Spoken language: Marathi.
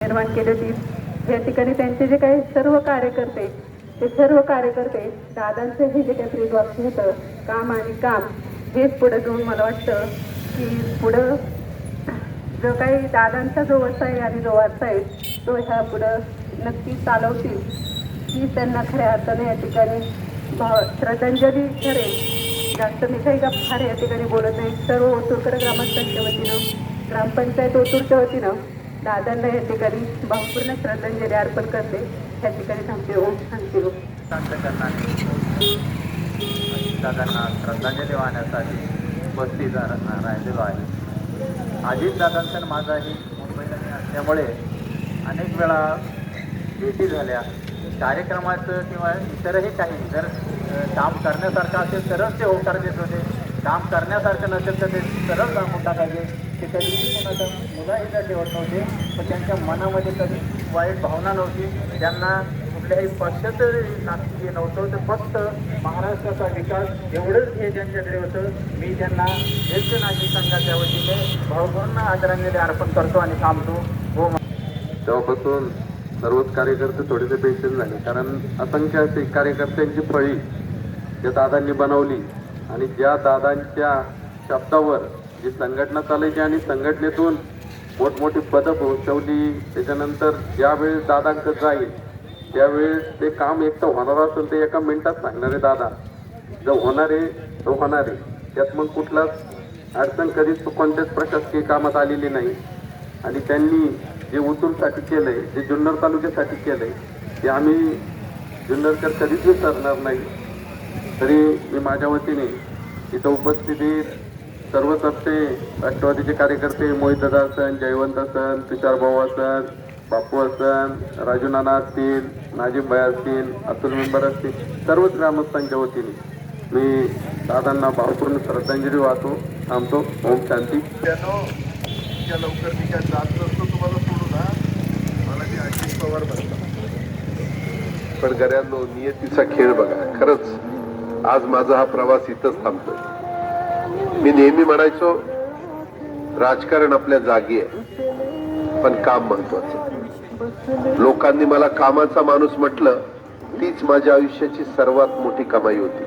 निर्माण केली होती। या ठिकाणी त्यांचे जे काही सर्व कार्यकर्ते दादांचे हे जे काही ब्रीदवाक्य होतं काम आणि काम, हेच पुढे जाऊन मला वाटतं की पुढं जो काही दादांचा जो वसा आहे आणि जो वारसा आहे तो ह्या पुढं नक्की चालवतील ही त्यांना खऱ्या अर्थाने या ठिकाणी श्रद्धांजली ठरेल। जास्त मी काही फार या ठिकाणी बोलत नाही। सर्व ओतूरकर ग्रामस्थांच्या वतीनं, ग्रामपंचायत ओतूरच्या वतीनं दादांना या ठिकाणी भावपूर्ण श्रद्धांजली अर्पण करते। या ठिकाणी थांबते। ओम शांती। दादांना श्रद्धांजली वाहण्यासाठी उपस्थित राहिलेलो आहे। अजित दादांचं माझाही मुंबईला असल्यामुळे अनेक वेळा भेटी झाल्या। कार्यक्रमाचं किंवा इतरही काही जर काम करण्यासारखं असेल तरच ते होकार देत होते, काम करण्यासारखं नसेल तर ते सरळ सांगून टाकायचे। ते कधीही कोणाचा मुलाहिदा ठेवत नव्हते, पण त्यांच्या मनामध्ये कधी वाईट भावना नव्हती। त्यांना कुठल्याही पक्षाचं नाते नव्हतं, तर फक्त महाराष्ट्राचा विकास एवढंच हे त्यांच्याकडे होतं। मी त्यांना ज्येष्ठ नागरिक संघाच्या वतीने भावपूर्ण आदरांजली अर्पण करतो आणि थांबतो। हो। तेव्हापासून सर्वच कार्यकर्ते थोडेसे पेन्शन झाले, कारण असंख्य असे कार्यकर्त्यांची फळी ज्या दादांनी बनवली आणि ज्या दादांच्या शब्दावर जी संघटना चालायची आणि संघटनेतून मोठमोठी पदं पोहोचवली। त्याच्यानंतर ज्यावेळेस दादांकडे जाईल त्यावेळेस ते काम एक तर होणार असेल ते एका मिनिटात सांगणारे दादा, जो होणार आहे तो होणार आहे, त्यात मग कुठलाच अडचण कधीच कोणत्याच प्रशासकीय कामात आलेली नाही। आणि त्यांनी जे ओतूरसाठी केलंय, जे जुन्नर तालुक्यासाठी केलंय, ते आम्ही जुन्नरकर कधीच विसरणार नाही। तरी मी माझ्या वतीने इथं उपस्थितीत सर्वच आपले राष्ट्रवादीचे कार्यकर्ते मोहितदादा असन, जयवंत असन, तुषारभाऊ असन, बापू असन, राजू नाना असतील, नाजिम भाई असतील, अतुल मेंबर असतील, सर्वच ग्रामस्थांच्या वतीने मी दादांना भावपूर्ण श्रद्धांजली वाहतो। थांबतो। ओम शांती। लवकर मी काय जात नसतो तुम्हाला सोडून, मला ते अजित पवार म्हणतात। पण गऱ्यांनो, नियतीचा खेळ बघा। खरंच आज माझा हा प्रवास इथंच थांबतो। मी नेहमी म्हणायचो राजकारण आपल्या जागी आहे, पण काम महत्वाचं। लोकांनी मला कामाचा माणूस म्हटलं, तीच माझ्या आयुष्याची सर्वात मोठी कमाई होती।